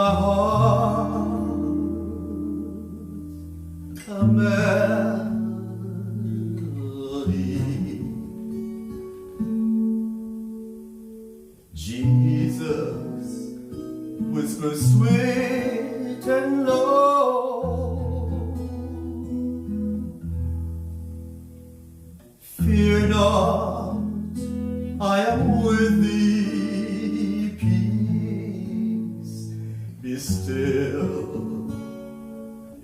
my heart a melody. Jesus whispers sweet and low, fear not, I am with thee, peace, be still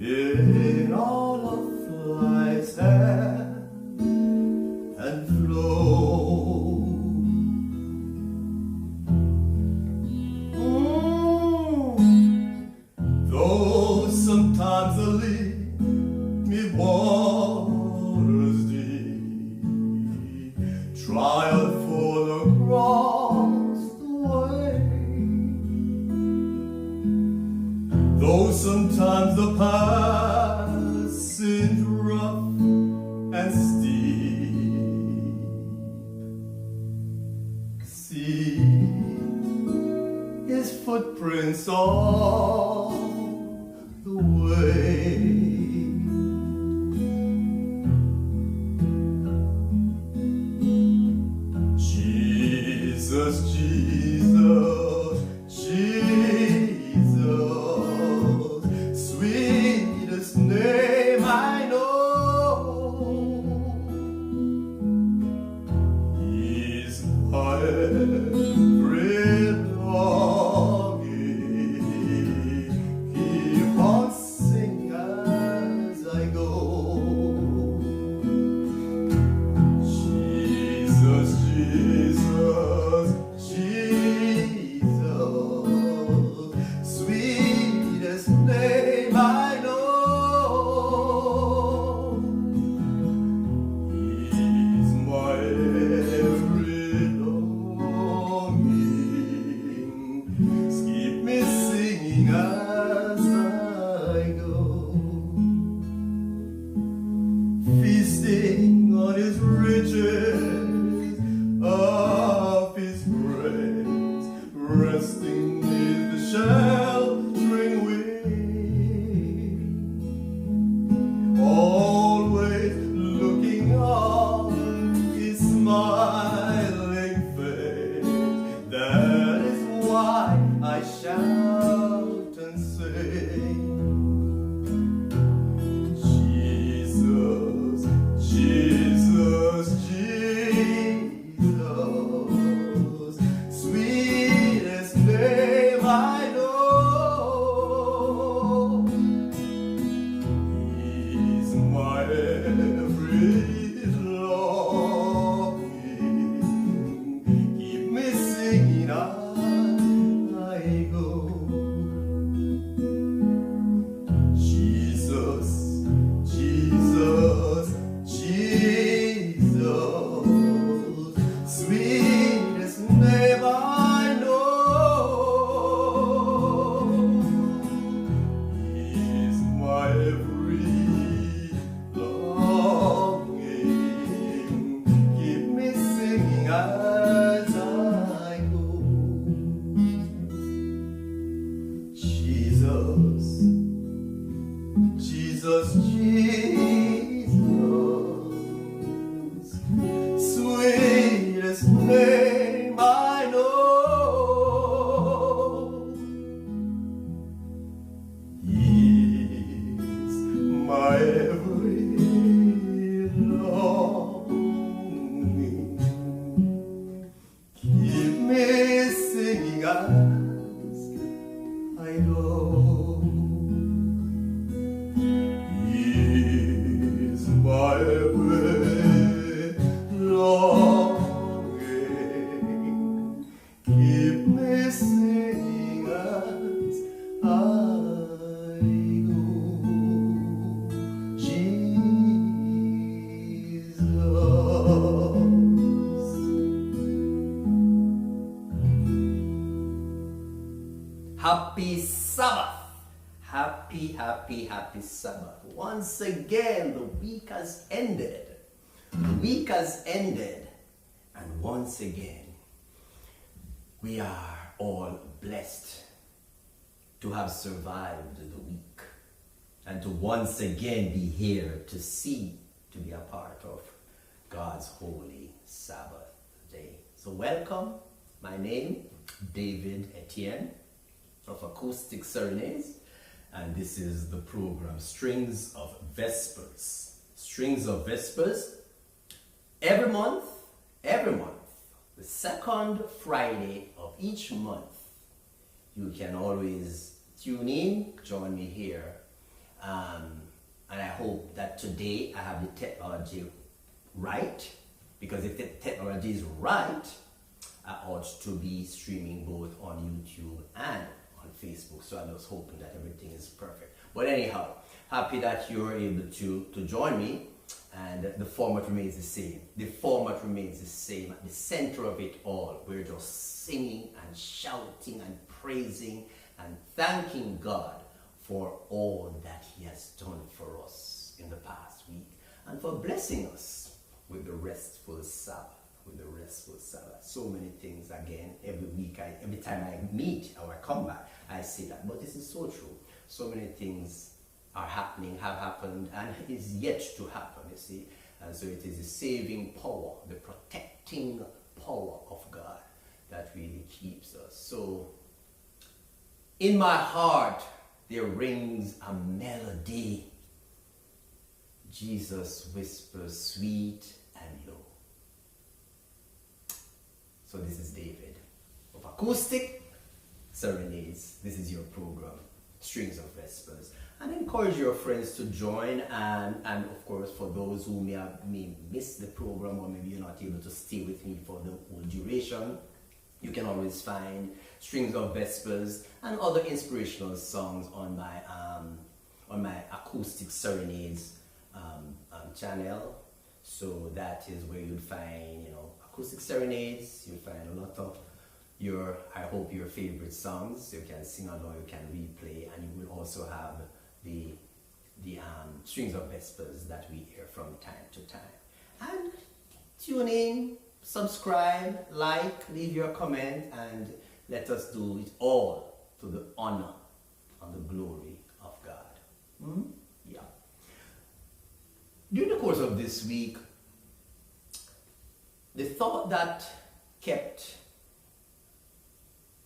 in all of life's ebb and flow. Though sometimes the lead me waters deep, trial full across the way. Though sometimes the path seems rough and steep, see his footprints all the way. Jesus, Jesus, Jesus, sweetest name I know. He's my every longing. Keep on singing as I go. Jesus, Jesus, Jesus, sweetest name I know. He's my every longing. Keep me singing as I go. Feasting on his riches of his grace, resting in the sheltering wing, always looking on his smiling face. That is why I shout and sing. Jesus, Jesus, Jesus, sweetest name I know. He's my every longing. Keep me singing as I go. Jesus, Jesus, Jesus, sweetest name I know. He's my every longing. Keep me singing as I go. Jesus, Jesus, Jesus, sweetest name I know. He's my every longing. Keep me singing as I go. He's my every longing. Keep me singing as I go. Jesus. Happy Sabbath. Happy Sabbath. Once again, the week has ended. The week has ended. And once again, we are all blessed to have survived the week and to once again be here to be a part of God's holy Sabbath day. So welcome. My name, David Etienne of Acoustic Serenades, and this is the program Strings of Vespers. Strings of Vespers. Every month, the second Friday of each month, you can always tune in, join me here, and I hope that today I have the technology right, because if the technology is right, I ought to be streaming both on YouTube and on Facebook. So I'm just hoping that everything is perfect. But anyhow, happy that you're able to join me, and the format remains the same. The format remains the same. At the center of it all, we're just singing and shouting and praising and thanking God for all that He has done for us in the past week and for blessing us with the restful Sabbath. So many things again, every week, every time I meet or I come back, I say that. But this is so true. So many things are happening, have happened, and is yet to happen, you see. And so it is the saving power, the protecting power of God that really keeps us. So in my heart there rings a melody. Jesus whispers sweet and low. So this is David of Acoustic Serenades. This is your program, Strings of Vespers. And encourage your friends to join, and of course for those who may miss the program, or maybe you're not able to stay with me for the whole duration, you can always find Strings of Vespers and other inspirational songs on my Acoustic Serenades channel. So that is where you'll find, Acoustic Serenades. You'll find a lot of I hope your favorite songs. You can sing along, you can replay, and you will also have the Strings of Vespers that we hear from time to time. And tune in, subscribe, like, leave your comment, and let us do it all to the honor and the glory of God. Yeah. During the course of this week, the thought that kept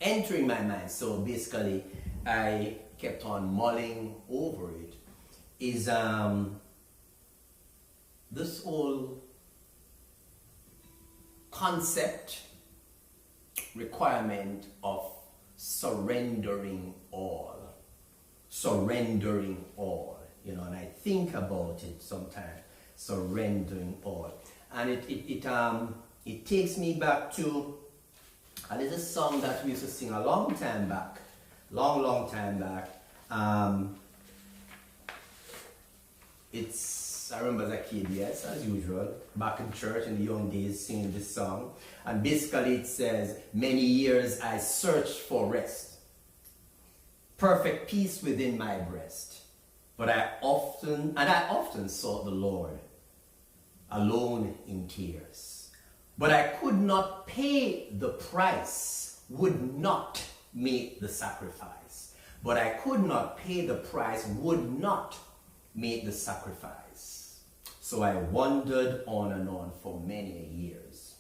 entering my mind, so basically I kept on mulling over it, is this whole concept, requirement of surrendering all. And I think about it sometimes, surrendering all. And it takes me back to a little song that we used to sing a long time back. I remember as a kid, yes, as usual, back in church in the young days, singing this song. And basically it says, many years I searched for rest, perfect peace within my breast. But I often sought the Lord, alone in tears. But I could not pay the price, would not make the sacrifice. But I could not pay the price, would not make the sacrifice. So I wandered on and on for many years.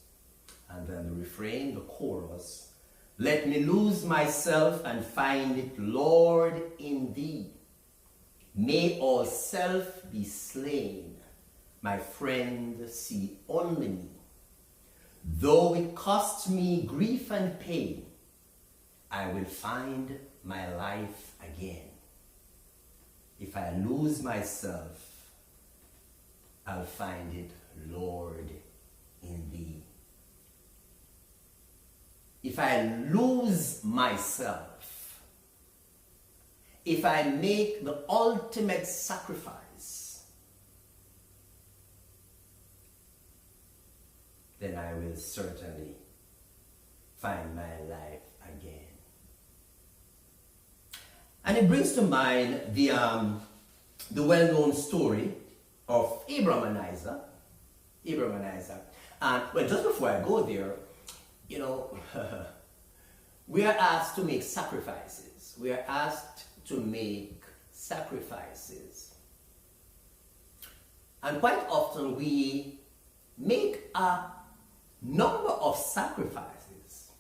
And then the refrain, the chorus, let me lose myself and find it, Lord, in thee. May all self be slain, my friend, see only me. Though it cost me grief and pain, I will find my life again. If I lose myself, I'll find it, Lord, in thee. If I lose myself, if I make the ultimate sacrifice, then I will certainly find my life again. And it brings to mind the well-known story of Abraham and Isaac. And well, just before I go there, We are asked to make sacrifices. We are asked to make sacrifices. And quite often we make a number of sacrifices,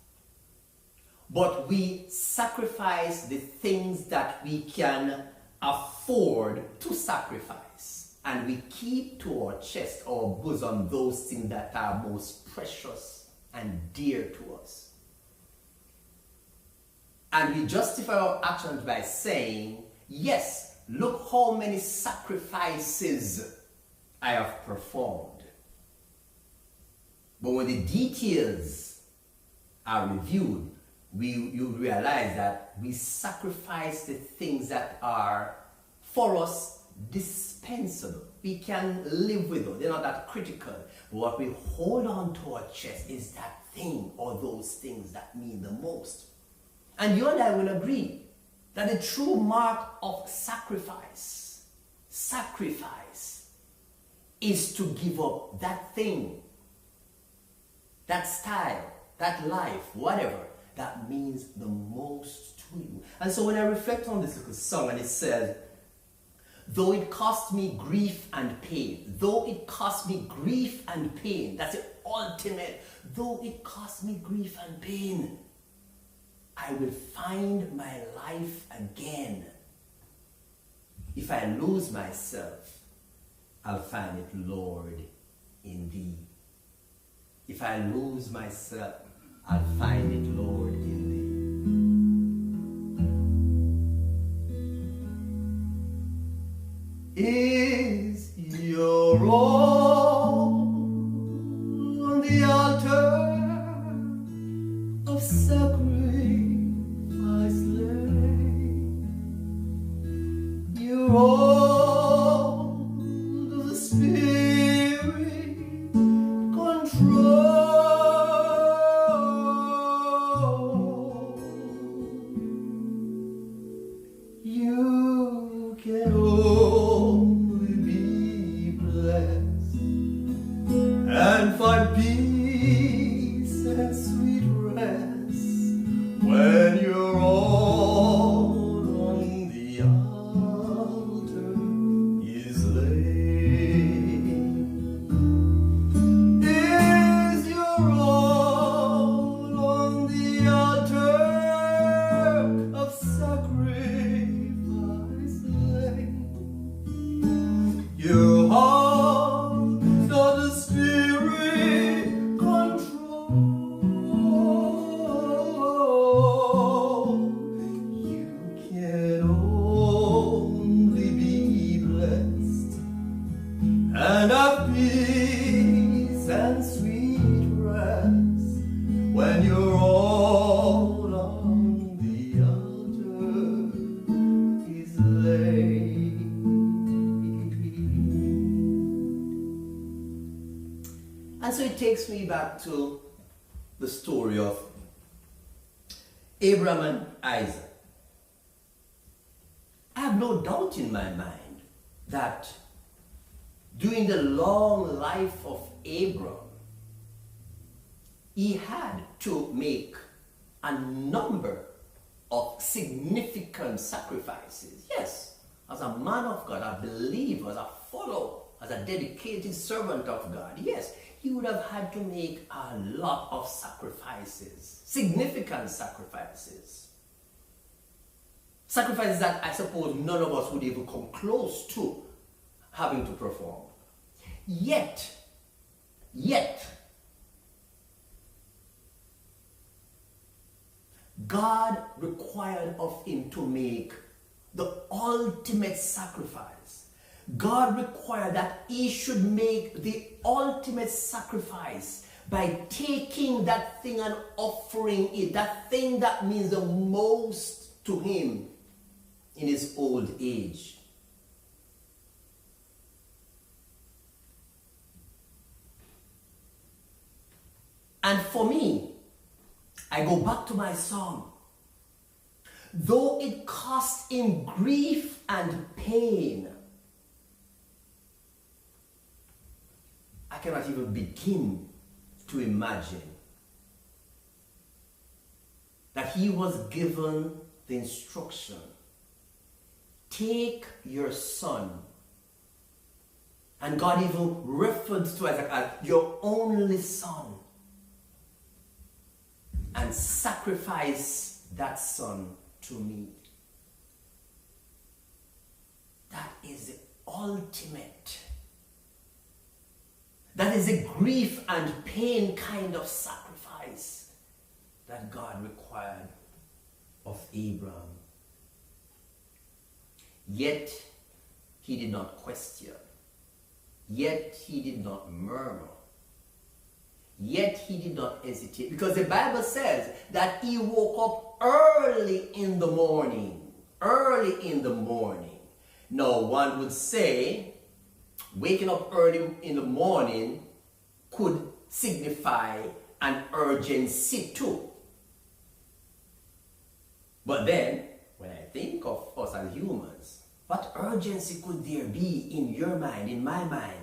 but we sacrifice the things that we can afford to sacrifice, and we keep to our chest, our bosom, those things that are most precious and dear to us. And we justify our actions by saying, yes, look how many sacrifices I have performed. But when the details are reviewed, you realize that we sacrifice the things that are for us dispensable. We can live with them. They're not that critical. But what we hold on to our chest is that thing or those things that mean the most. And you and I will agree that the true mark of sacrifice is to give up that thing, that style, that life, whatever, that means the most to you. And so when I reflect on this little song, and it says, though it cost me grief and pain, though it cost me grief and pain, that's the ultimate, though it cost me grief and pain, I will find my life again. If I lose myself, I'll find it, Lord, in thee. If I lose myself, I'll find it, Lord, in thee. Is your all on the altar of sacrifice laid? Your all of the Spirit control. You can only be blessed and find peace and sweet rest when you're all on the altar is laid. Is your all on the altar of sacrifice laid? Your heart of the Spirit control. You can only be blessed and have peace and sweet rest when you're all on the altar is laid. And so it takes me back to the story of Abraham and Isaac. I have no doubt in my mind that during the long life of Abraham, he had to make a number of significant sacrifices. Yes, as a man of God, a believer, as a follower, as a dedicated servant of God, yes, he would have had to make a lot of sacrifices, significant sacrifices. Sacrifices that I suppose none of us would even come close to having to perform. Yet, God required of him to make the ultimate sacrifice. God required that he should make the ultimate sacrifice by taking that thing and offering it, that thing that means the most to him in his old age. And for me, I go back to my song. Though it cost him grief and pain, I cannot even begin to imagine that he was given the instruction, take your son, and God even referred to Isaac as your only son, and sacrifice that son to me. That is the ultimate. That is a grief and pain kind of sacrifice that God required of Abraham. Yet he did not question. Yet he did not murmur. Yet he did not hesitate. Because the Bible says that he woke up early in the morning. Early in the morning. Now, one would say waking up early in the morning could signify an urgency too. But then, when I think of us as humans, what urgency could there be in your mind, in my mind,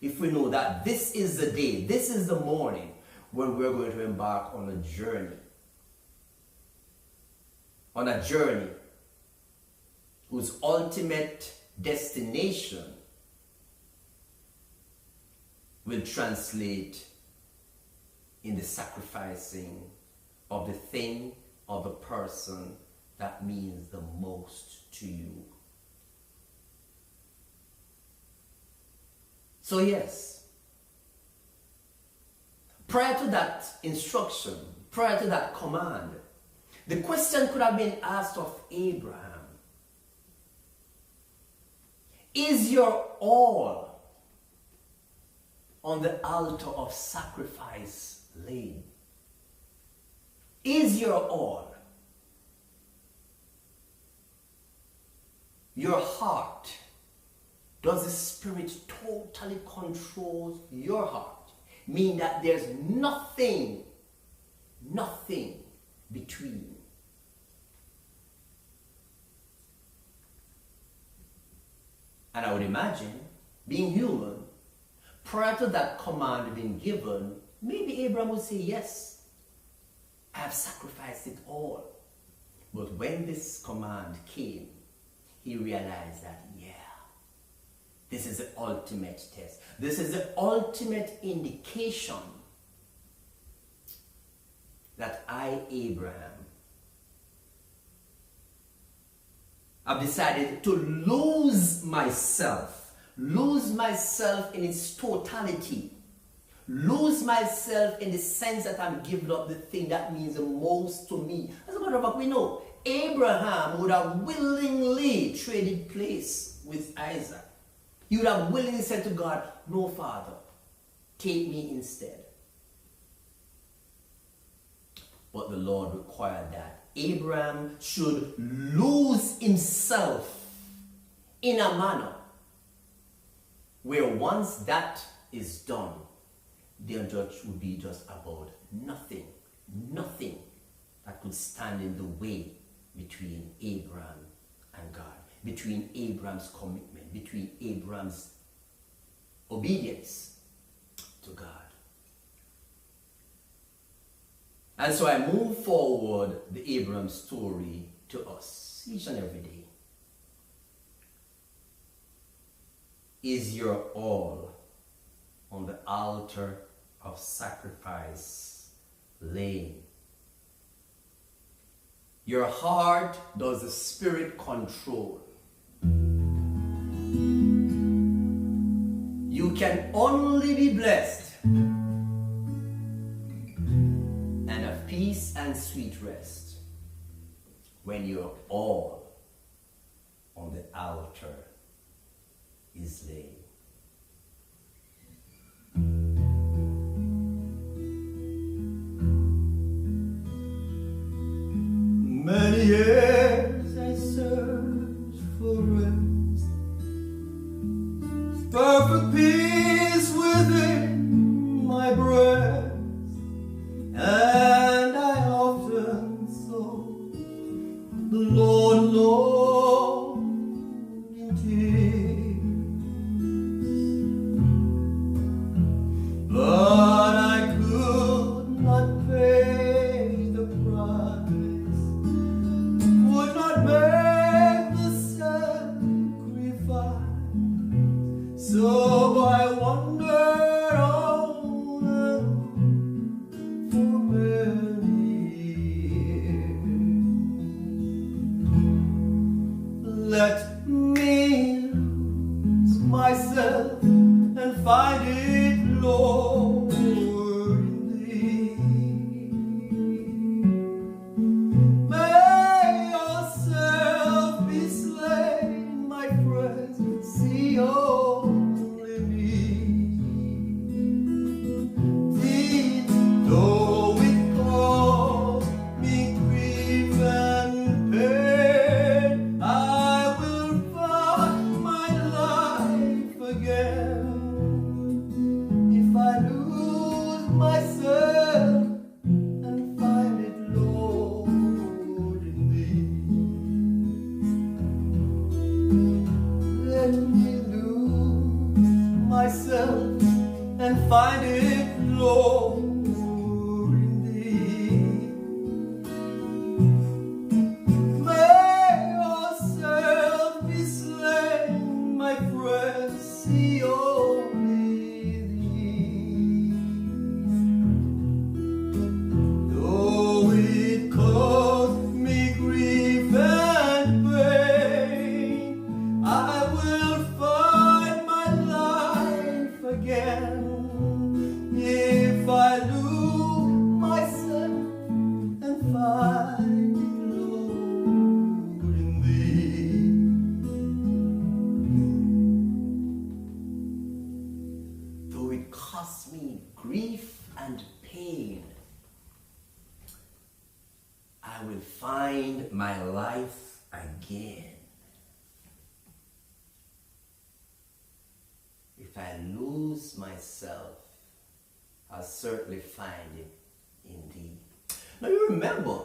if we know that this is the day, this is the morning when we're going to embark on a journey? On a journey whose ultimate destination will translate in the sacrificing of the thing or the person that means the most to you. So yes, prior to that instruction, prior to that command, the question could have been asked of Abraham: is your all on the altar of sacrifice laid? Is your all? Your heart, does the Spirit totally control your heart? Meaning that there's nothing between. And I would imagine, being human, prior to that command being given, maybe Abraham would say, yes, I have sacrificed it all. But when this command came, he realized that, yeah, this is the ultimate test. This is the ultimate indication that I, Abraham, I've decided to lose myself in its totality, lose myself in the sense that I'm giving up the thing that means the most to me. As a matter of fact, we know Abraham would have willingly traded place with Isaac. He would have willingly said to God, no, Father, take me instead. But the Lord required that Abraham should lose himself in a manner where once that is done, the judge would be just about nothing that could stand in the way between Abraham and God, between Abraham's commitment, between Abraham's obedience to God. And so I move forward the Abraham story to us each and every day. Is your all on the altar of sacrifice laying? Your heart, does the Spirit control? You can only be blessed and have peace and sweet rest when you're all on the altar is laid. Many years I searched for rest, perfect peace within my breast, and I often sought the Lord alone in tears, but I could not pay the price find it, Lord, in thee. May ourselves be slain, my friends, see only thee. Though it cause me grief and pain, I will find my life again if I lose myself and find it, Lord, in thee. Though it cost me grief and pain, I will find my life again. If I lose myself, I'll certainly find it in thee. Now you remember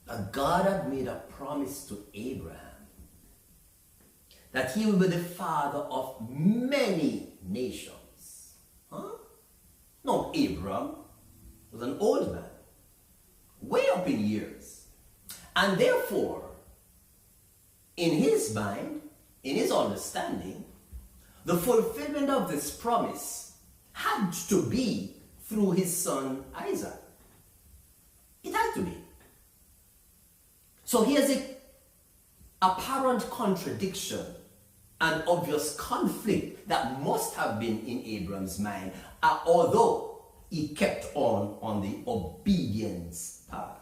that God had made a promise to Abraham that he will be the father of many nations. Huh? Now Abraham was an old man, way up in years. And therefore, in his mind, in his understanding, the fulfillment of this promise had to be through his son Isaac. It had to be. So here's an apparent contradiction, an obvious conflict that must have been in Abraham's mind, although he kept on the obedience path.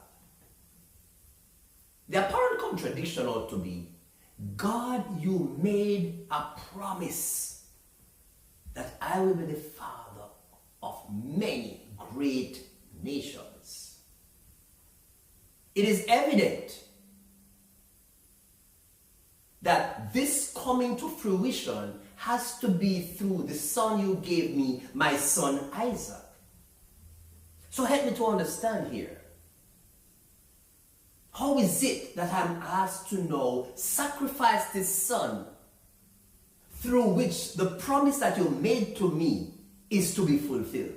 The apparent contradiction ought to be, God, you made a promise that I will be the father of many great nations. It is evident that this coming to fruition has to be through the son you gave me, my son Isaac. So help me to understand here. How is it that I'm asked to now sacrifice this son through which the promise that you made to me is to be fulfilled?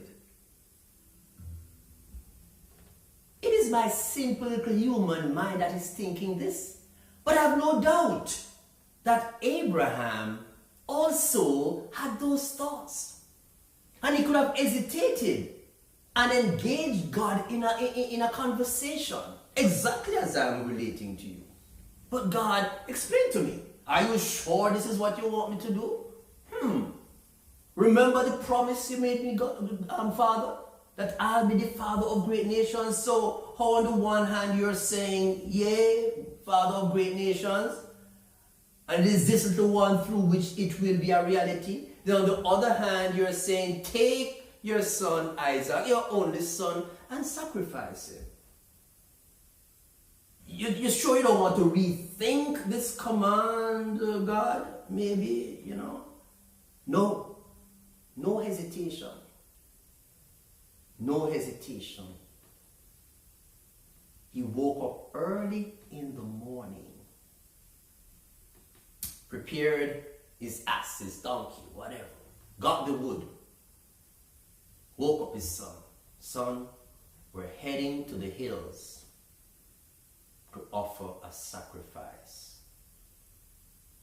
It is my simple little human mind that is thinking this. But I have no doubt that Abraham also had those thoughts. And he could have hesitated and engaged God in a conversation, exactly as I'm relating to you. But God explained to me, are you sure this is what you want me to do? Remember the promise you made me, God, Father? That I'll be the father of great nations. So how on the one hand you're saying, yea, father of great nations, and is this the one through which it will be a reality? Then on the other hand you're saying, take your son Isaac, your only son, and sacrifice him. You're sure you don't want to rethink this command, God? Maybe, No. No hesitation. No hesitation. He woke up early in the morning, prepared his ass, his donkey, whatever, got the wood, woke up his son. Son, we're heading to the hills to offer a sacrifice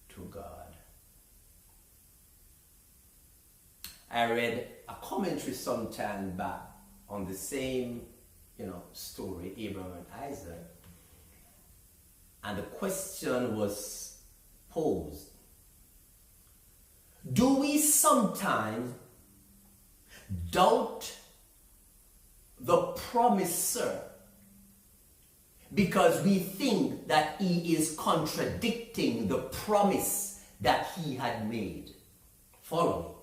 to God. I read a commentary some time back on the same, story, Abraham and Isaac. And the question was posed, do we sometimes doubt the promiser because we think that he is contradicting the promise that he had made? Follow me.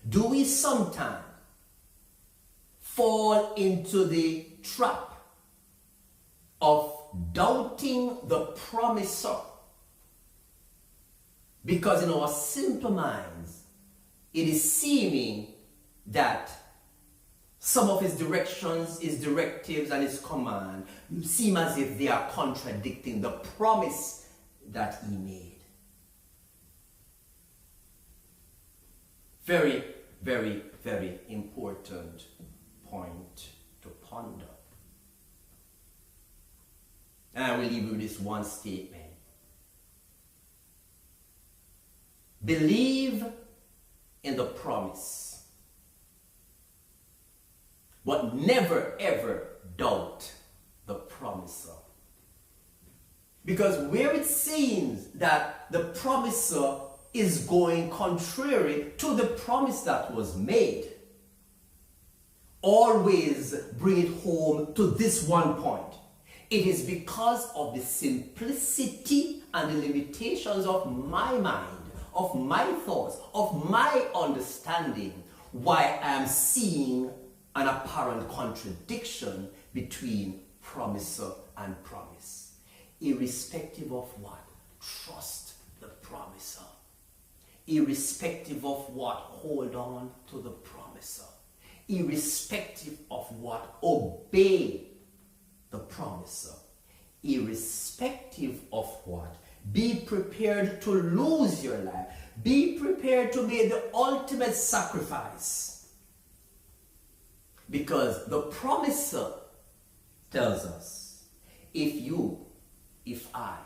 Do we sometimes fall into the trap of doubting the promiser because in our simple minds it is seeming that some of his directions, his directives, and his command seem as if they are contradicting the promise that he made? Very very, very important point to ponder. And I will leave you with this one statement. Believe in the promise, but never ever doubt the promiser. Because where it seems that the promiser is going contrary to the promise that was made, always bring it home to this one point. It is because of the simplicity and the limitations of my mind, of my thoughts, of my understanding, why I am seeing an apparent contradiction between promiser and promise. Irrespective of what, trust the promiser. Irrespective of what, hold on to the promiser. Irrespective of what, obey the promiser. Irrespective of what, be prepared to lose your life. Be prepared to make the ultimate sacrifice. Because the promiser tells us, if I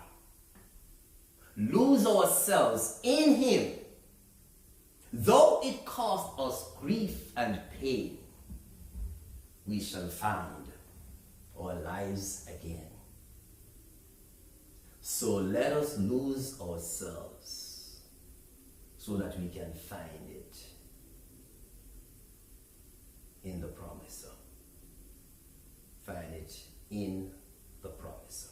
lose ourselves in him, though it cost us grief and pain, we shall find our lives again. So let us lose ourselves so that we can find it in the promiser. Find it in the promiser.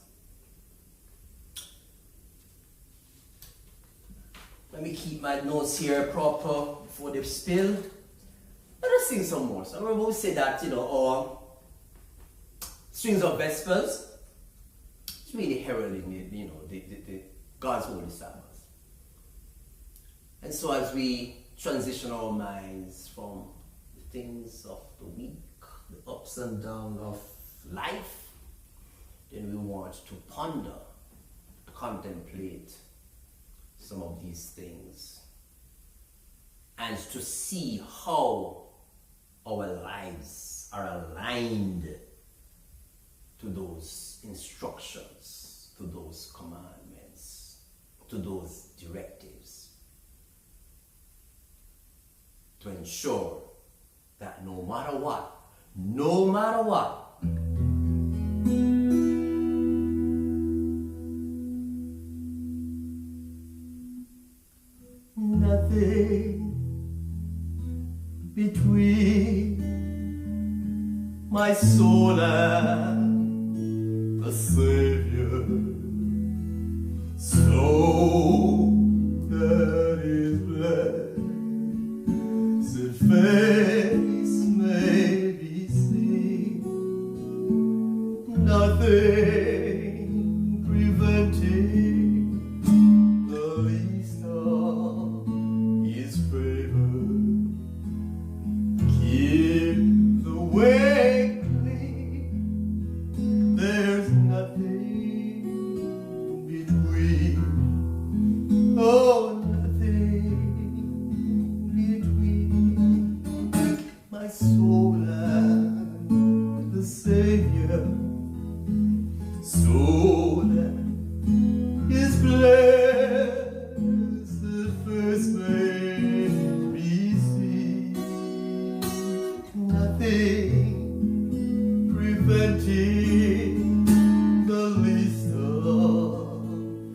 Let me keep my notes here proper before they spill. Let us sing some more. So I remember we said that, our strings of Vespers, it's really heralding, the God's holy Sabbath. And so as we transition our minds from the things of the week, the ups and downs of life, then we want to ponder, contemplate some of these things, and to see how our lives are aligned to those instructions, to those commandments, to those directives, to ensure that no matter what, nothing between my soul and the Savior, so that His blessed face may be seen. Nothing preventing the least of His favor. Keep the way clean. There's nothing between. Oh, nothing between my soul and the Savior, so that His blessed face may be seen. Nothing preventing the least of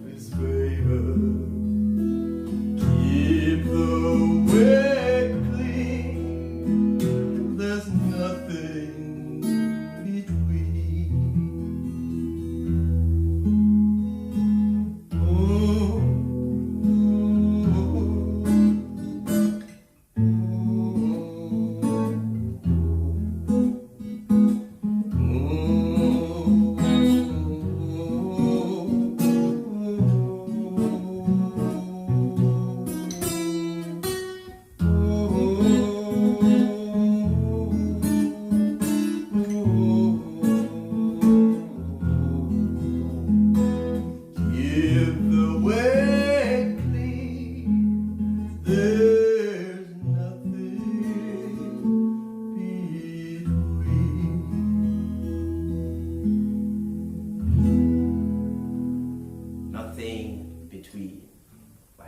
His favor. Keep the way clean. There's nothing between.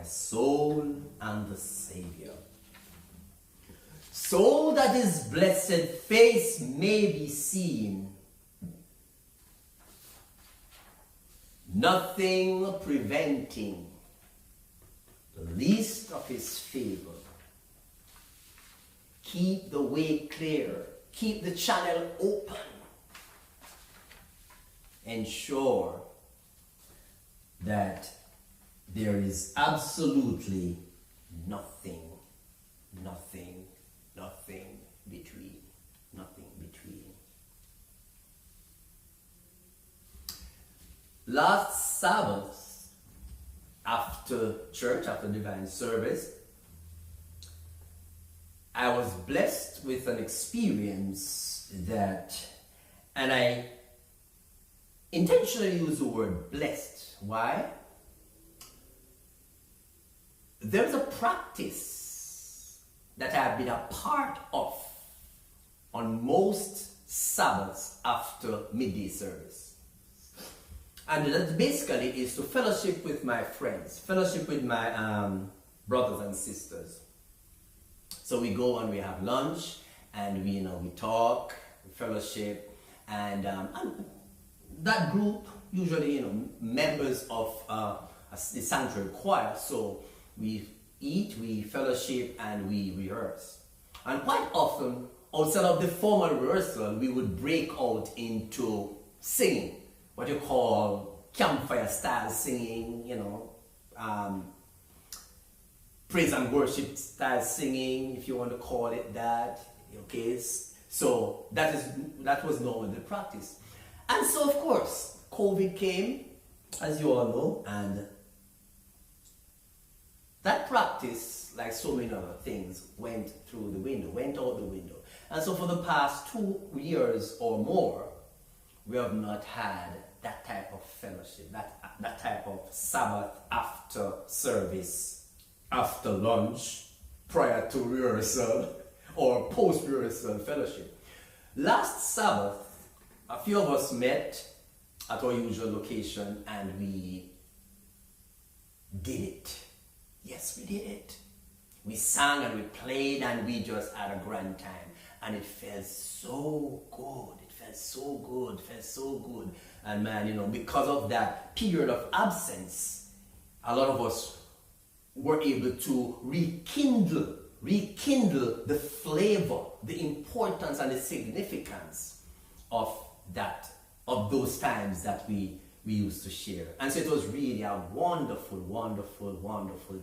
soul and the Savior. So that his blessed face may be seen, nothing preventing the least of his favor. Keep the way clear, keep the channel open. Ensure that there is absolutely nothing between. Nothing between. Last Sabbath, after church, after divine service, I was blessed with an experience that, and I intentionally use the word blessed. Why? There's a practice that I've been a part of on most Sabbaths after midday service. And that basically is to fellowship with my friends, fellowship with my brothers and sisters. So we go and we have lunch, and we talk, we fellowship, and that group usually members of the sanctuary choir. So we eat, we fellowship, and we rehearse. And quite often, outside of the formal rehearsal, we would break out into singing, what you call campfire style singing, praise and worship style singing, if you want to call it that. Okay, so that was normally the practice. And so, of course, COVID came, as you all know, and that practice, like so many other things, went out the window. And so for the past 2 years or more, we have not had that type of fellowship, that type of Sabbath after service, after lunch, prior to rehearsal, or post-rehearsal fellowship. Last Sabbath, a few of us met at our usual location, and we did it. Yes, we did it. We sang and we played, and we just had a grand time. And it felt so good. It felt so good. And man, because of that period of absence, a lot of us were able to rekindle the flavor, the importance and the significance of those times that we used to share. And so it was really a wonderful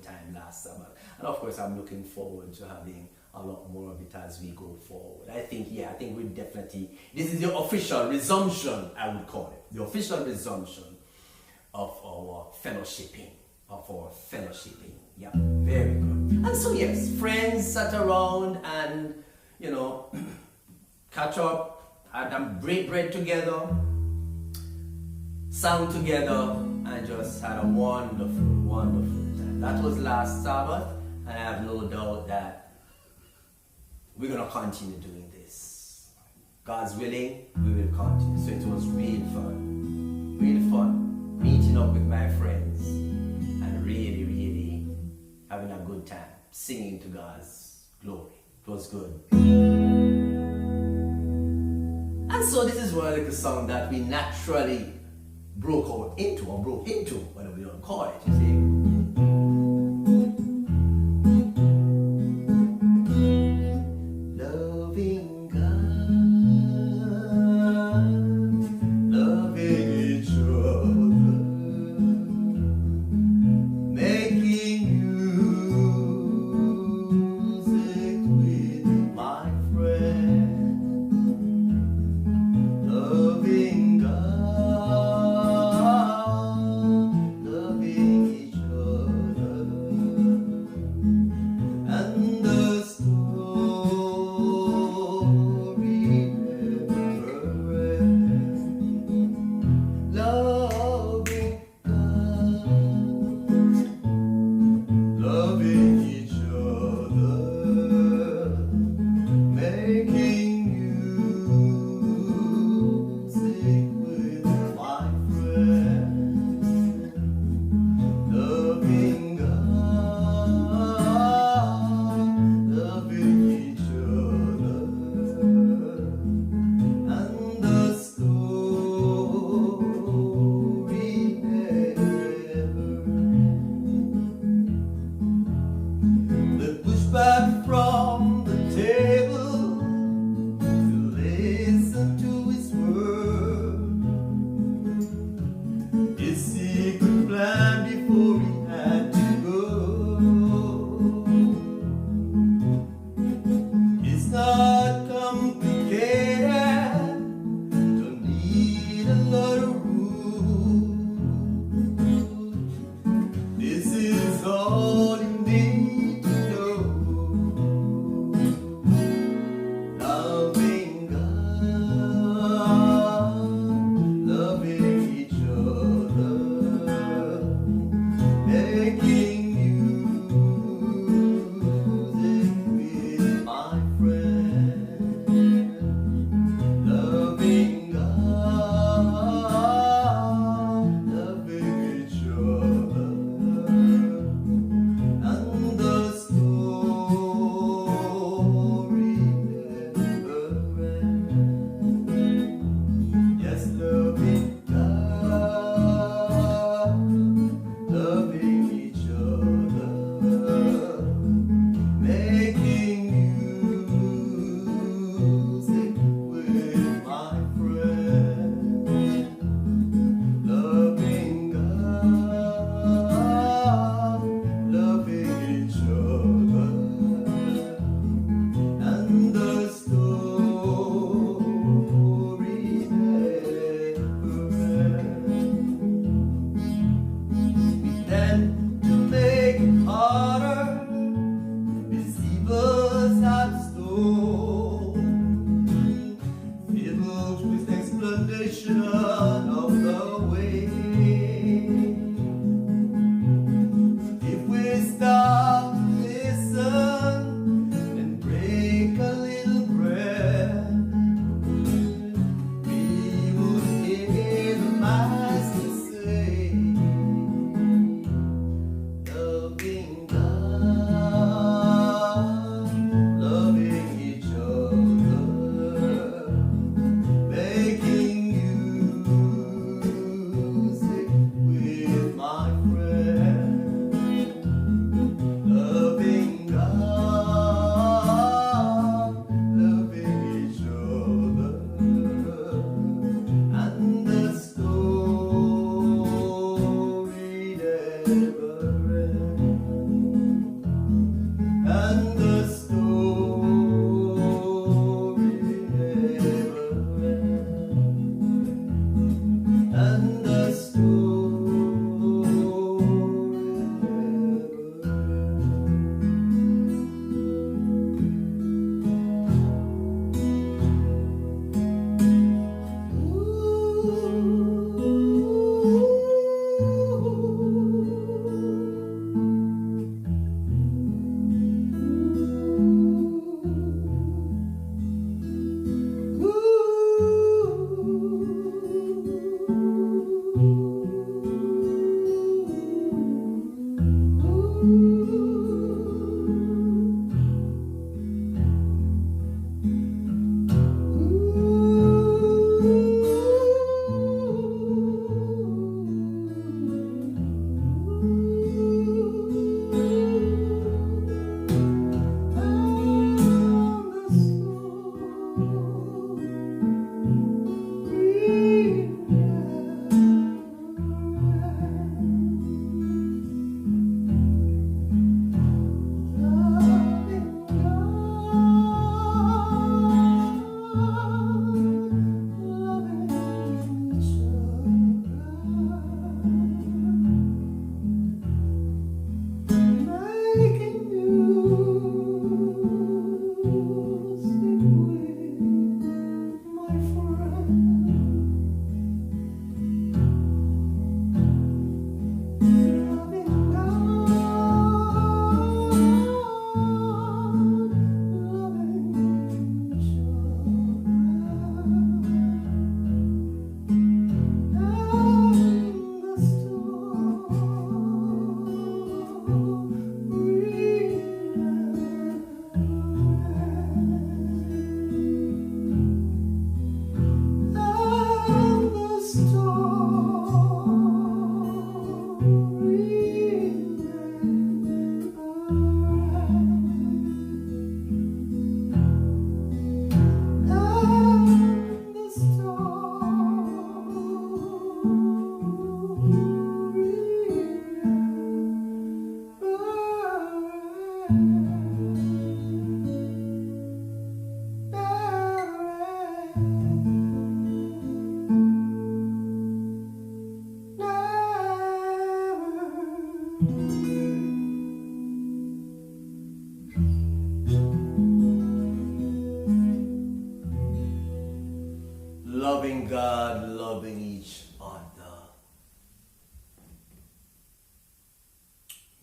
time last summer. And of course, I'm looking forward to having a lot more of it as we go forward. I think we definitely, this is the official resumption, I would call it, the official resumption of our fellowshipping. Yeah, very good. And so yes, friends sat around and, catch up, and break bread together, sang together, and just had a wonderful time. That was last Sabbath, and I have no doubt that we're going to continue doing this. God's willing, we will continue. So it was real fun meeting up with my friends and really having a good time, singing to God's glory. It was good. And so this is one little song that we naturally broke into, whatever we don't call it, you see.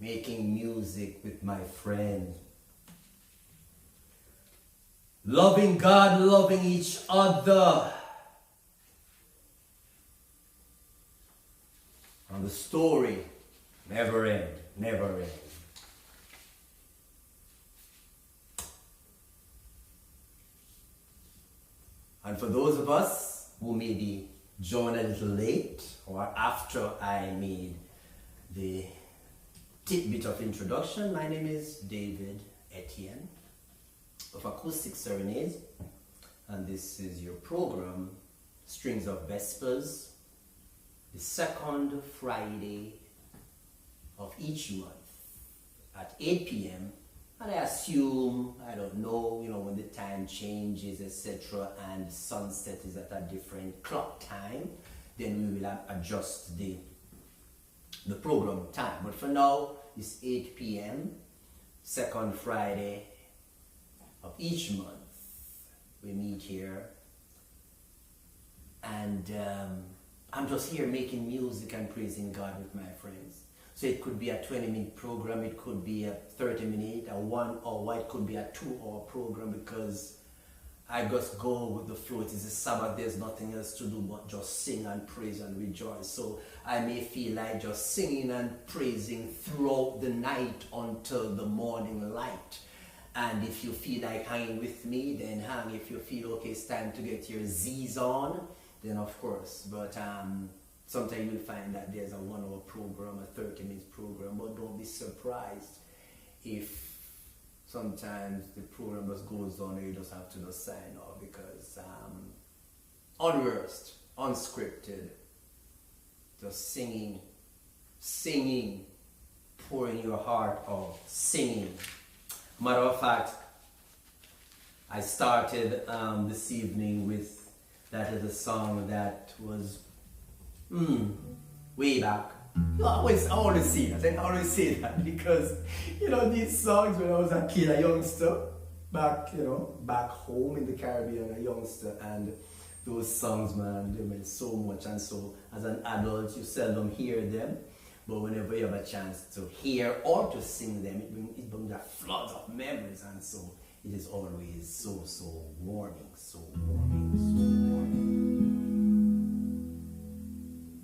making music with my friend. Loving God, loving each other. And the story never end, never end. And for those of us who maybe joined a little late or after I made the tidbit of introduction, my name is David Etienne of Acoustic Serenades, and this is your program, Strings of Vespers, the second Friday of each month at 8 p.m. And I assume, I don't know, when the time changes, etc., and sunset is at a different clock time, then we will adjust the program time. But for now, it's 8 p.m., second Friday of each month. We meet here, and I'm just here making music and praising God with my friends. So it could be a 20-minute program, it could be a 30-minute, a 1 hour, it could be a 2-hour program, because I just go with the flow. It is a Sabbath, there's nothing else to do but just sing and praise and rejoice. So I may feel like just singing and praising throughout the night until the morning light. And if you feel like hanging with me, then hang. If you feel okay, it's time to get your Z's on, then of course. But sometimes you'll find that there's a 1-hour program, a 30-minute program, but don't be surprised if sometimes the program just goes on and you just have to just sign off, because unrehearsed, unscripted, just singing, pouring your heart out, singing. Matter of fact, I started this evening with that little song that was way back. I always say that because, these songs when I was a kid, a youngster, back home in the Caribbean, a youngster, and those songs, man, they meant so much. And so as an adult, you seldom hear them, but whenever you have a chance to hear or to sing them, it brings a flood of memories, and so it is always so warming, so warming.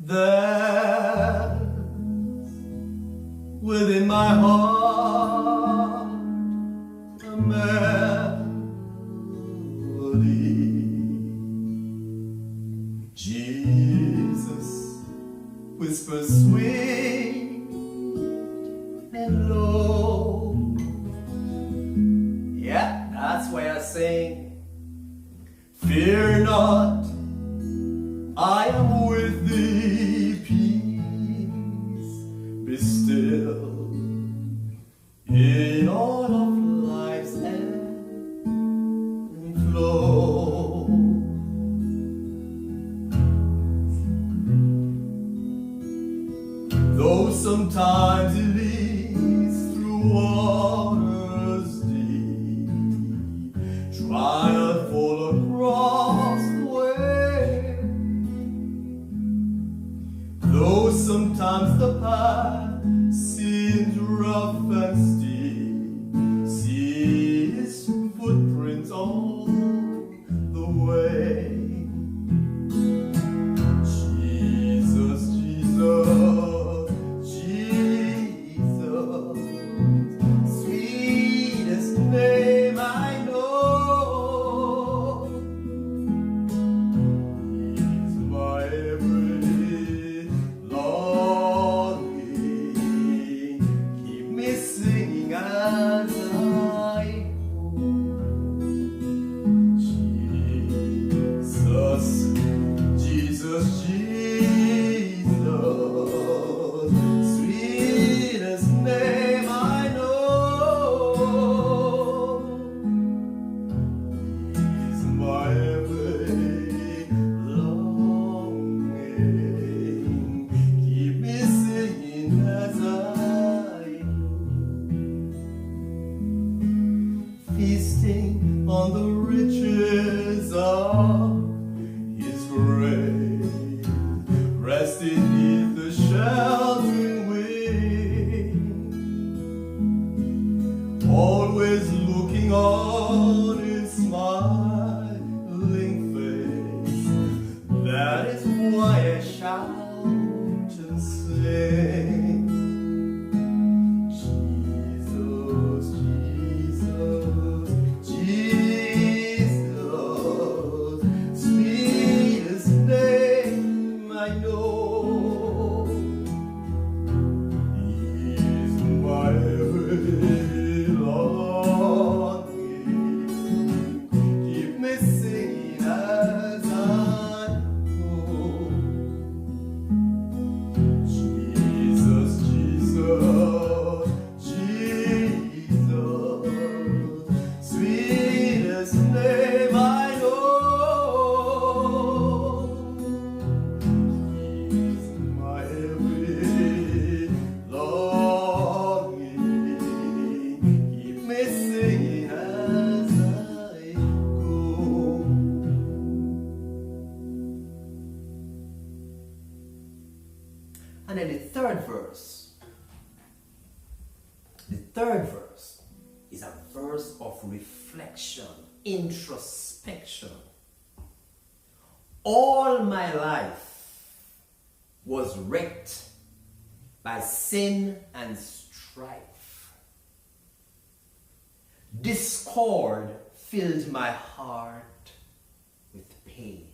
There's within my heart a melody. Jesus whispers sweet and low. Yeah, that's why I sing. Fear not, I am with thee, peace, be still, in all of life's ebb and flow. Though sometimes it leads through waters deep, triumphal across the way. Though sometimes the path seems rough and steep, see his footprints on the way. Jesus, Jesus, Jesus, sweetest name I know. He's my every longing, keep me singing as I go. Jesus, Jesus, Jesus, sweetest name I know. He's my every longing, keep me singing as I go. Feasting on the riches of his grace, resting beneath the sheltering wing. looking on his smiling face. That is why I shout and sing. Jesus, Jesus, Jesus, sweetest name I know. He's my every longing. Keep me singing as I go. Jesus, Jesus, Jesus, sweetest name I know. He's my every longing. Keep me singing as I go. And then the third verse. The third verse is a verse of reflection, introspection. All my life was wrecked by sin and strife. Discord filled my heart with pain.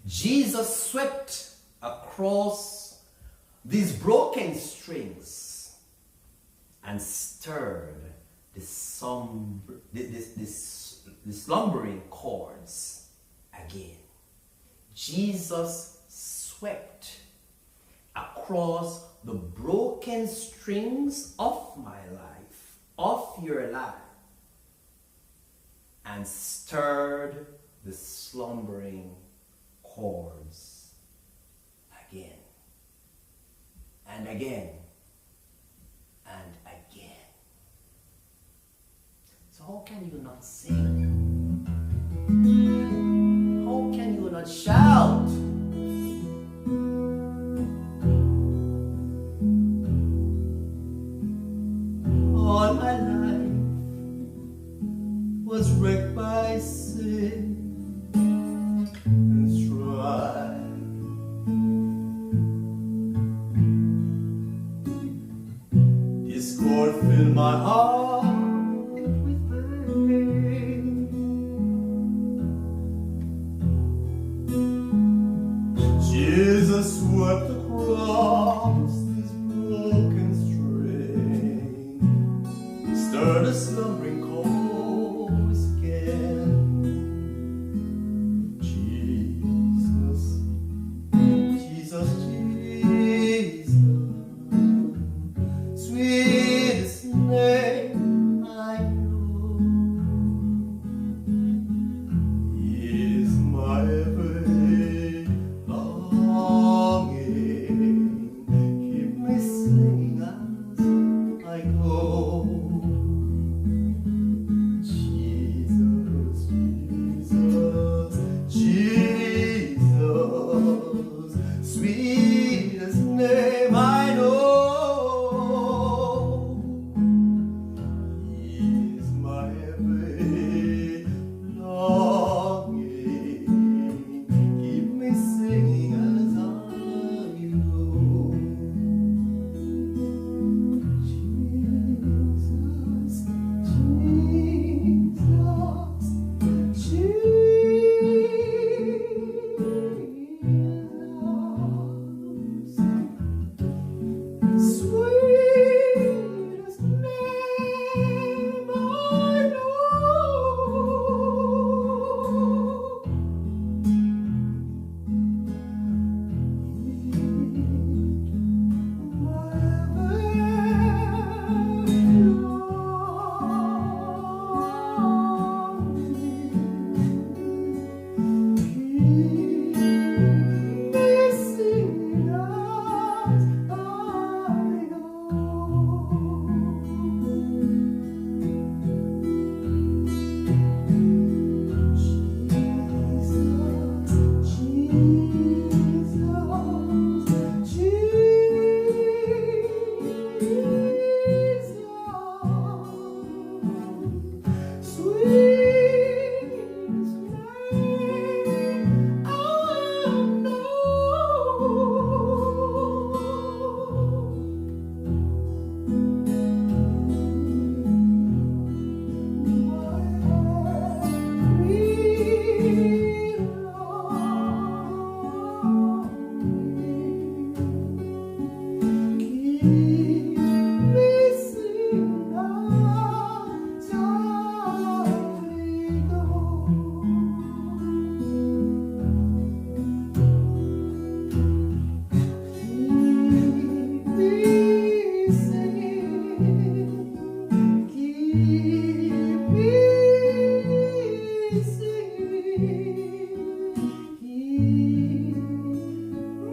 Jesus swept across these broken strings and stirred the slumbering chords again. Jesus swept across the broken strings of my life, of your life, and stirred the slumbering chords again and again and again. So how can you not sing? How can you not shout? All my life was wrecked by sin and strife. Discord filled my heart with pain.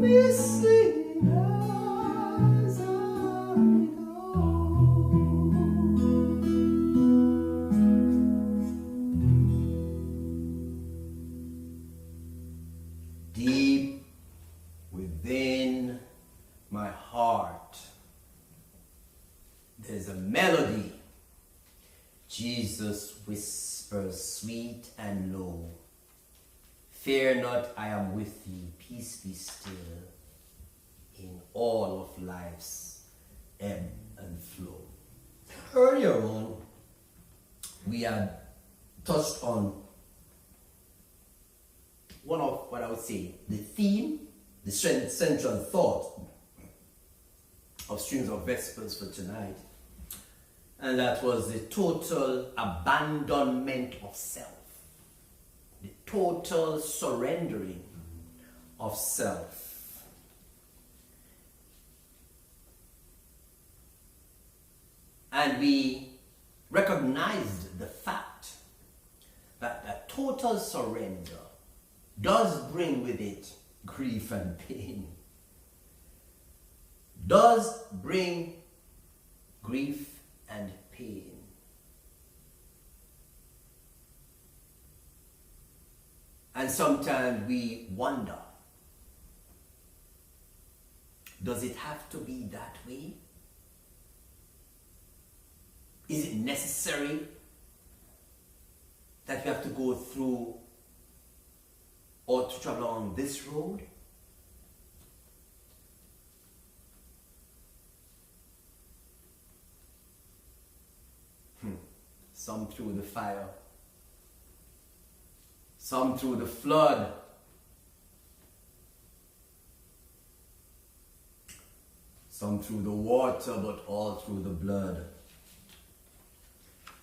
missing as I go. Deep within my heart, there's a melody. Jesus whispers sweet and low, fear not, I am with thee, peace be still, in all of life's ebb and flow. Earlier on, we had touched on one of what I would say the theme, the central thought of Streams of Vespers for tonight, and that was the total abandonment of self, the total surrendering of self. And we recognized the fact that a total surrender does bring with it grief and pain. Does bring grief and pain. And sometimes we wonder, does it have to be that way? Is it necessary that we have to go through or to travel on this road? Some through the fire, some through the flood, some through the water, but all through the blood.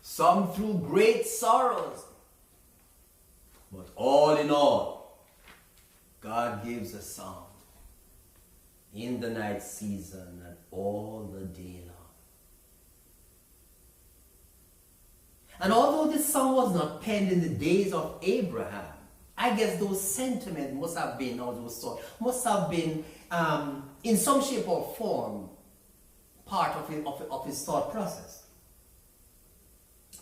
Some through great sorrows, but all in all, God gives a song in the night season and all the day long. And although this song was not penned in the days of Abraham, I guess those sentiments must have been, or those thoughts, must have been in some shape or form part of his thought process.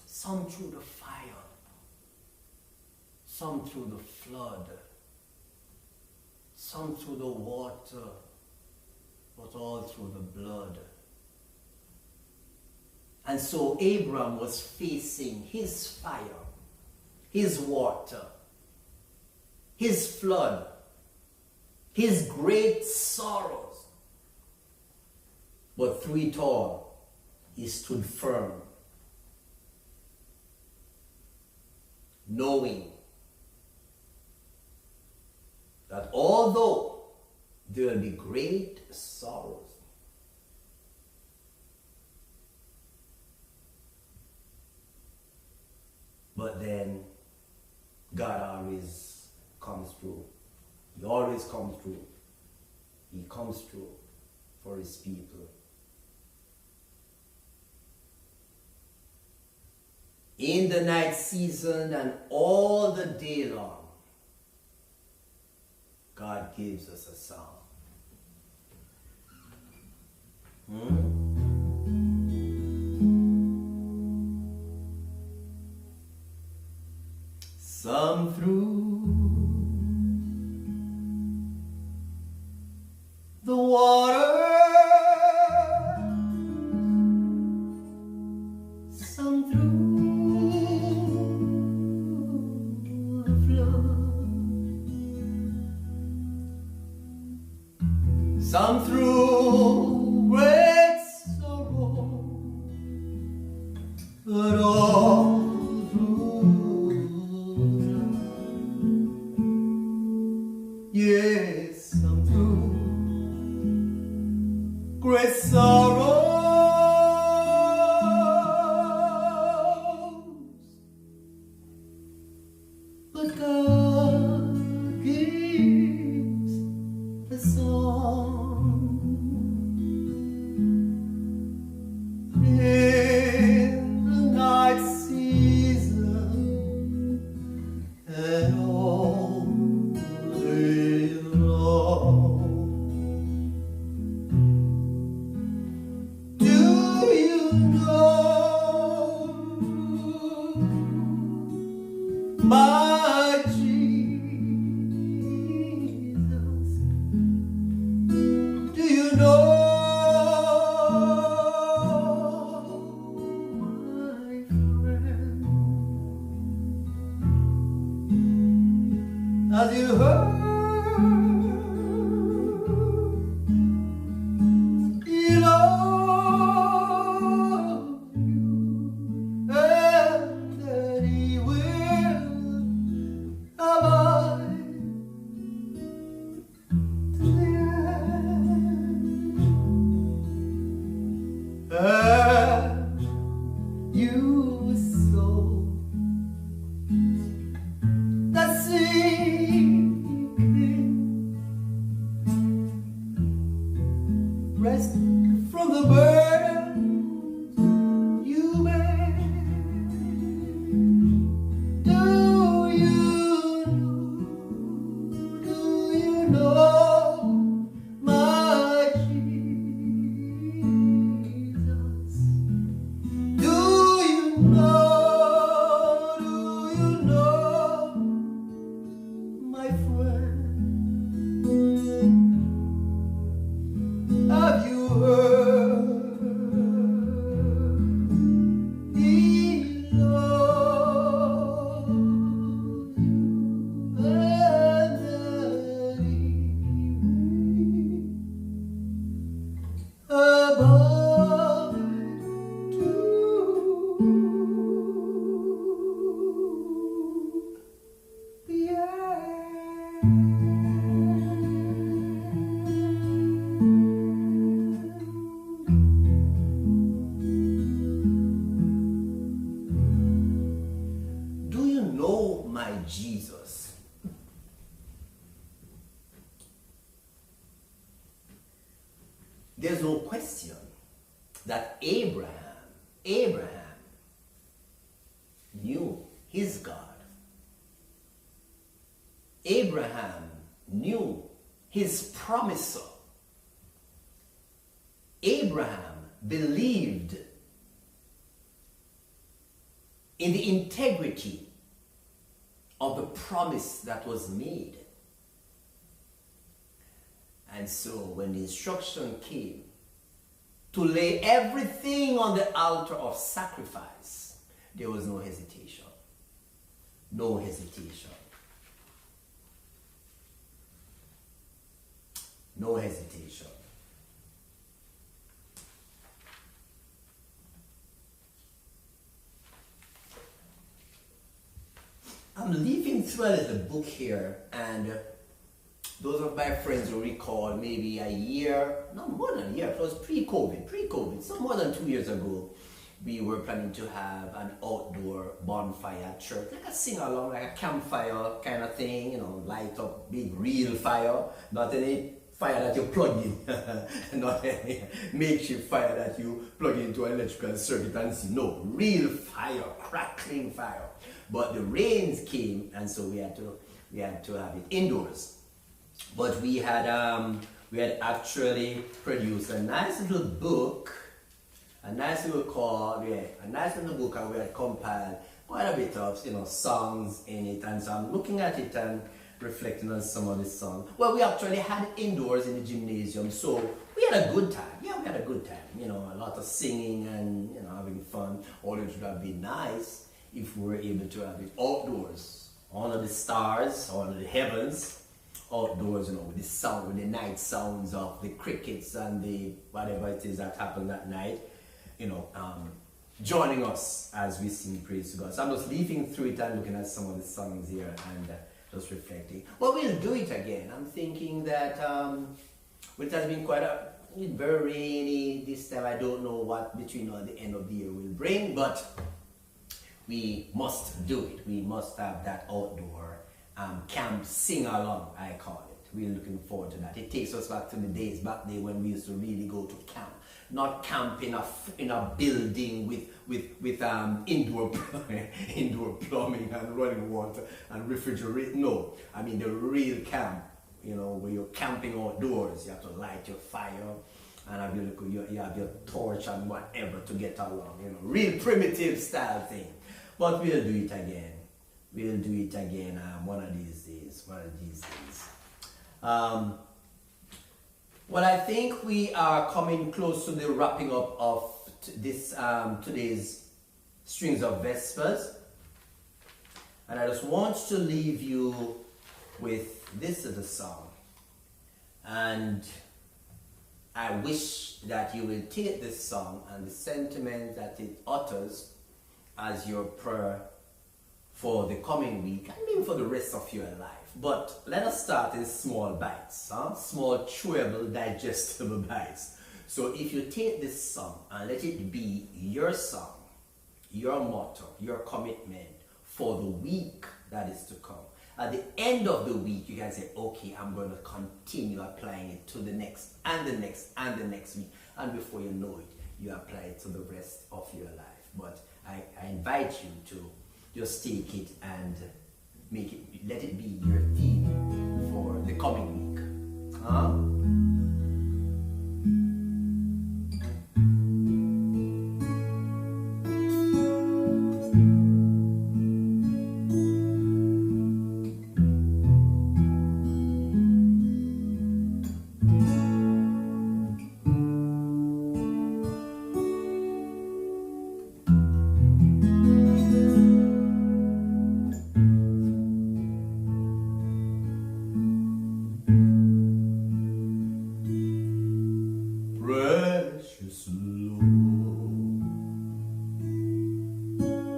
Some through the fire, some through the flood, some through the water, but all through the blood. And so Abraham was facing his fire, his water, his flood, his great sorrows. But through it all, he stood firm, knowing that although there will be great sorrows, but then God always comes through. He always comes through. He comes through for his people. In the night season and all the day long, God gives us a song. Some through the water, some through the flood, some through great sorrow, but all yes, I'm through great sorrows, but God gives a song in the night season and all day long. rest from the burden you bear. Do you know my Jesus? Do you know my friend? Have you heard? He loves you and that he will abide to the end. Do you know my Jesus? There's no question that Abraham knew his God. Abraham knew his promiser. Abraham believed in the integrity of the promise that was made. And so when the instruction came to lay everything on the altar of sacrifice, there was no hesitation. No hesitation. No hesitation. I'm leafing through a little book here, and those of my friends will recall maybe a year, not more than a year, it was pre-COVID, some more than 2 years ago, we were planning to have an outdoor bonfire at church, like a sing-along, like a campfire kind of thing, you know, light up, big real fire, not any fire that you plug in, not any makeshift fire that you plug into an electrical circuit and see, no, real fire, crackling fire. But the rains came, and so we had to have it indoors. But we had actually produced a nice little book, and we had compiled quite a bit of songs in it, and so I'm looking at it and reflecting on some of the songs. Well, we actually had it indoors in the gymnasium, so we had a good time. Yeah, we had a good time. A lot of singing and having fun. All it would have been nice if we were able to have it outdoors, under the stars, under the heavens, outdoors, with the sound, with the night sounds of the crickets and the whatever it is that happened that night, joining us as we sing praise to God. So I'm just leafing through it and looking at some of the songs here and just reflecting. Well, we'll do it again. I'm thinking that it has been quite very rainy this time. I don't know what between now and the end of the year will bring, but we must do it. We must have that outdoor camp sing-along, I call it. We're looking forward to that. It takes us back to the days back there when we used to really go to camp. Not camp in a building with indoor plumbing and running water and refrigerator. No, I mean the real camp. Where you're camping outdoors. You have to light your fire and you have your torch and whatever to get along. Real primitive style thing. But we'll do it again. We'll do it again one of these days. Well, I think we are coming close to the wrapping up of this today's Strings of Vespers. And I just want to leave you with this little song. And I wish that you will take this song and the sentiment that it utters as your prayer for the coming week and maybe for the rest of your life. But let us start in small bites, small chewable, digestible bites. So if you take this song and let it be your song, your motto, your commitment for the week that is to come, at the end of the week, you can say, okay, I'm going to continue applying it to the next and the next and the next week. And before you know it, you apply it to the rest of your life. But I invite you to just take it and make it, let it be your theme for the coming week. Huh? Precious Lord,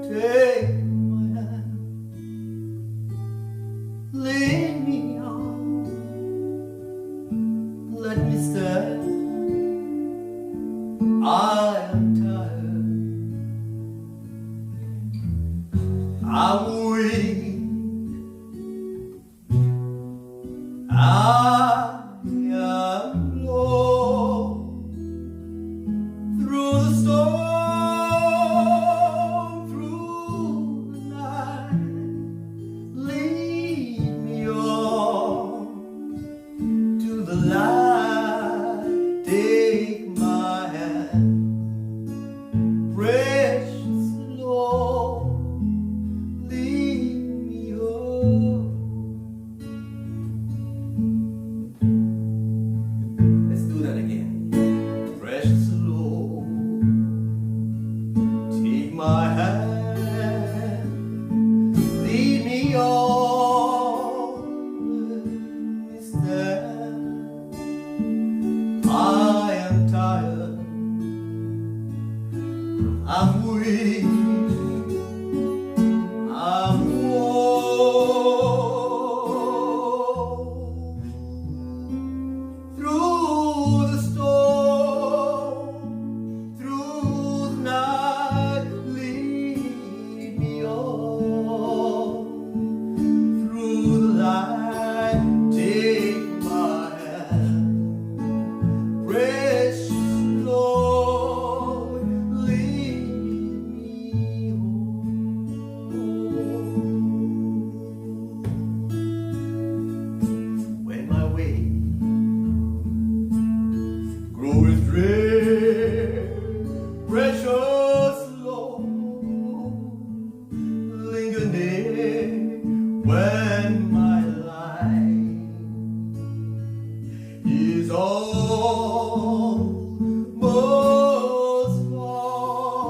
take my hand, lead me on, let me stand. I am tired, I'm weak, I am low. Through the storm, through the night, lead me on to the light. Take my hand, precious Lord, lead me on. Let's do that again. Precious Lord, take my hand, lead me on, let me stand. I am tired, I'm weak, I'm worn. Through the storm, through the night, lead me on. Through the light, take my hand. Precious Lord, lead me home. When my way groweth drear, precious Lord, linger near. When my life is almost gone,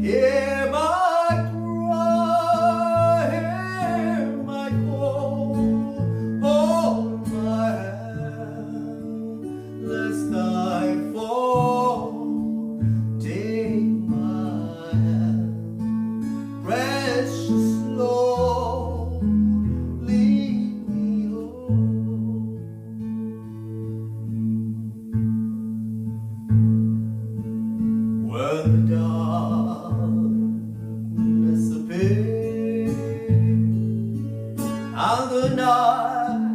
hear my cry, hear my call, hold my hand, lest I fall. Take my hand, precious Lord, lead me home. When the darkness appears and the night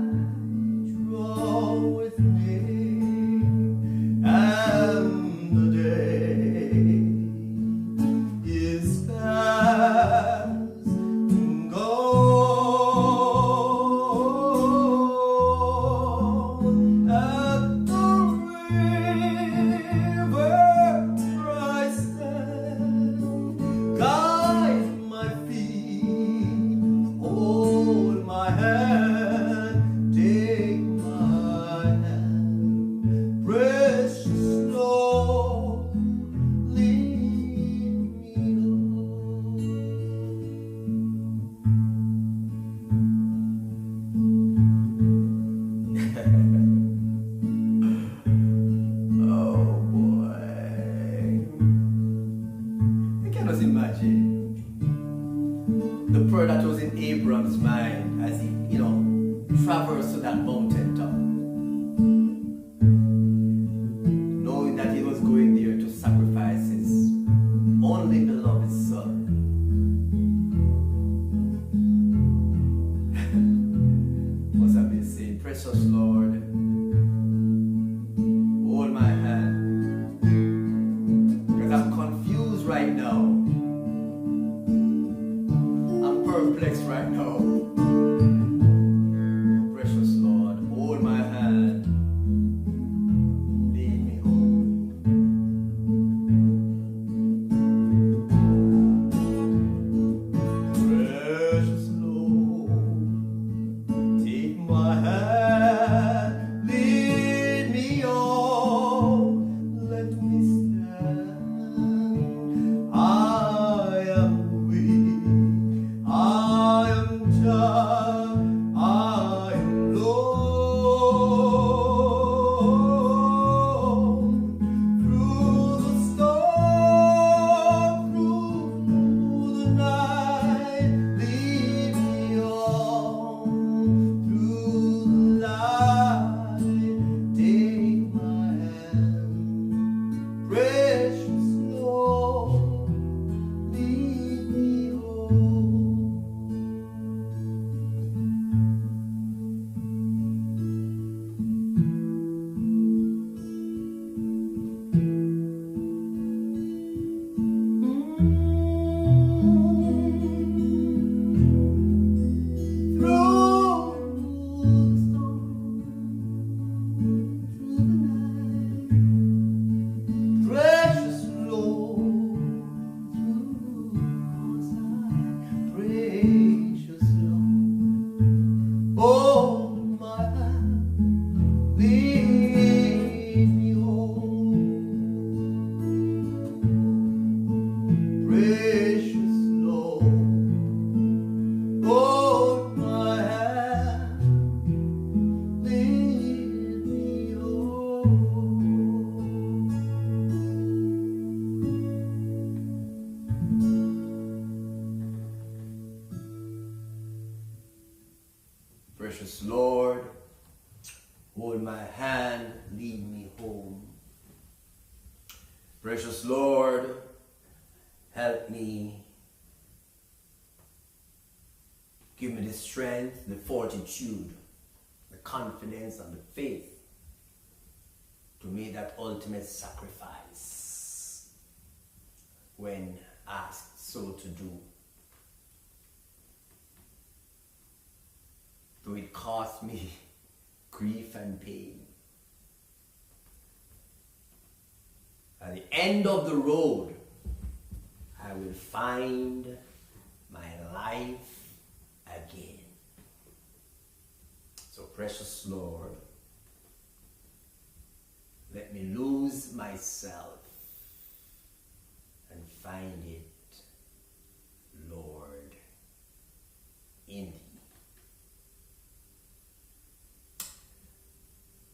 draweth near, and the day is past and gone, at the river I stand. Guide my feet, hold my hand, take my hand, precious Lord, lead me home. Oh boy, I cannot imagine the prayer that was in Abraham's mind as he, traversed to that mountaintop, knowing that he was going there to sacrifice his only beloved son. Precious Lord, hold my hand, because I'm confused right now. I'm perplexed right now. Precious Lord, hold my hand, lead me home. Precious Lord, take my hand, lead me on, let me stand. I am weak, I am tired, I am low. Through the storm, through the night, lead me on. Through the light, take my hand. Precious Lord, lead me home. Precious Lord, precious Lord, oh my hand, lead me home. Precious Lord, oh my hand, lead me home. Precious Lord, hold my hand, lead me home. Precious Lord, help me. Give me the strength, the fortitude, the confidence, and the faith to make that ultimate sacrifice when asked so to do. Though it cost me grief and pain. At the end of the road, I will find my life again. So, precious Lord, let me lose myself and find it, Lord, in Thee.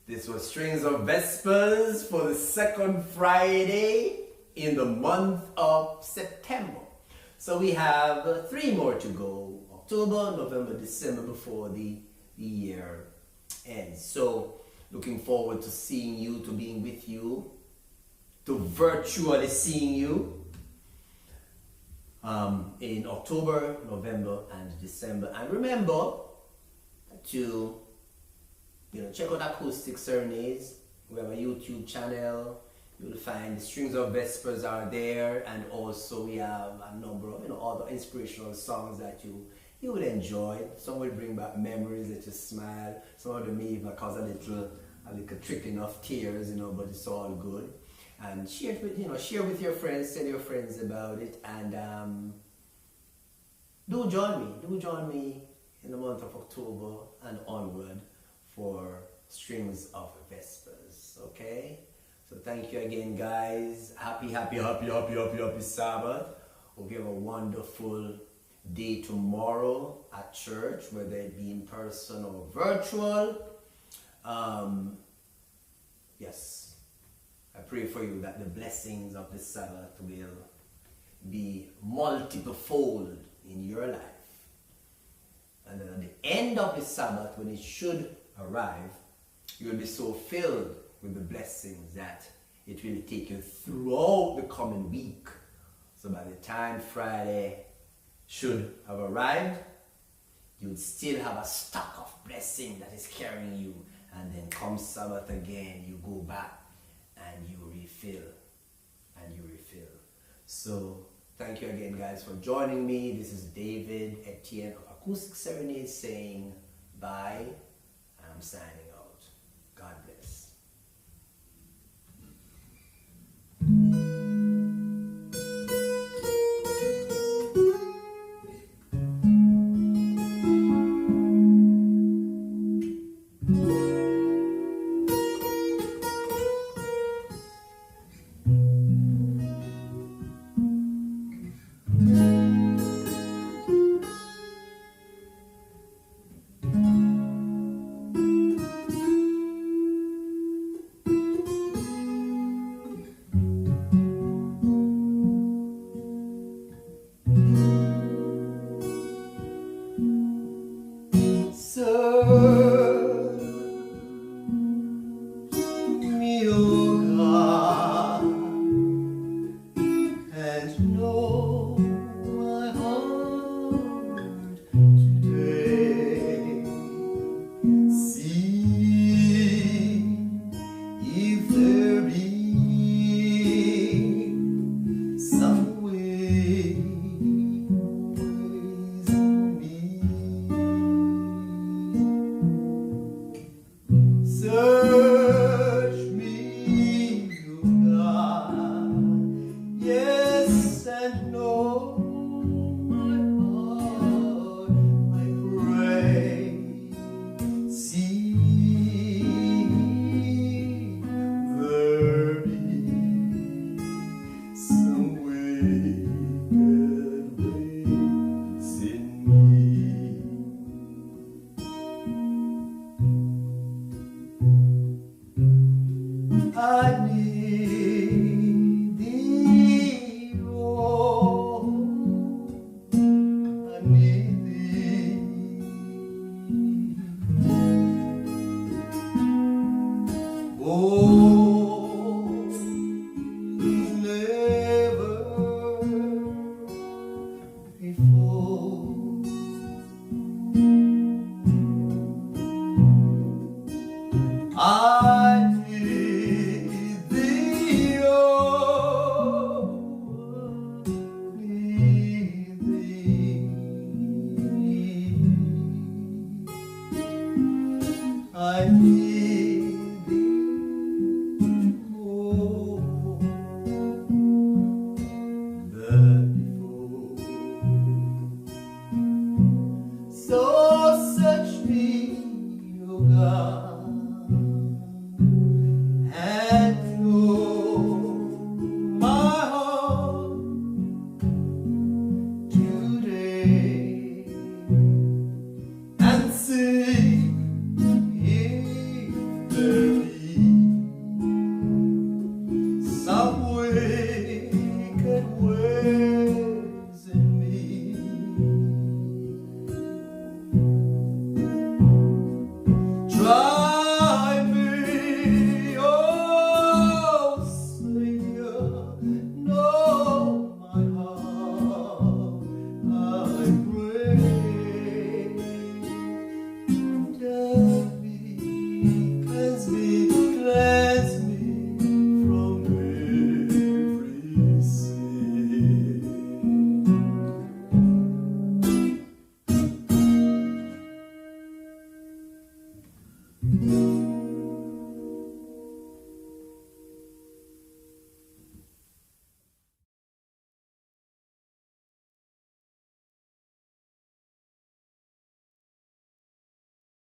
This was Strings of Vespers for the second Friday in the month of September. So we have 3 more to go. October, November, December before the year ends. So looking forward to seeing you, to being with you, to virtually seeing you in October, November, and December. And remember to check out Acoustic Serenades. We have a YouTube channel. You'll find the Strings of Vespers are there, and also we have a number of other inspirational songs that you will enjoy. Some will bring back memories that you smile. Some of them may even cause a little trickling of tears, but it's all good. And share it with share with your friends, tell your friends about it, and do join me in the month of October and onward for Strings of Vespers. Okay? So thank you again, guys. Happy Sabbath. Hope you have a wonderful day tomorrow at church, whether it be in person or virtual. Yes, I pray for you that the blessings of the Sabbath will be multiple-fold in your life. And then at the end of the Sabbath, when it should arrive, you will be so filled with the blessings that it will take you throughout the coming week. So by the time Friday should have arrived, you would still have a stock of blessing that is carrying you. And then come Sabbath again, you go back and you refill. So thank you again, guys, for joining me. This is David Etienne of Acoustic Serenade saying bye. I'm signing out. God bless. I need thee, oh, I need thee. Oh, never before. I need thee, oh, need thee. I need thee more than before. So search me, oh God.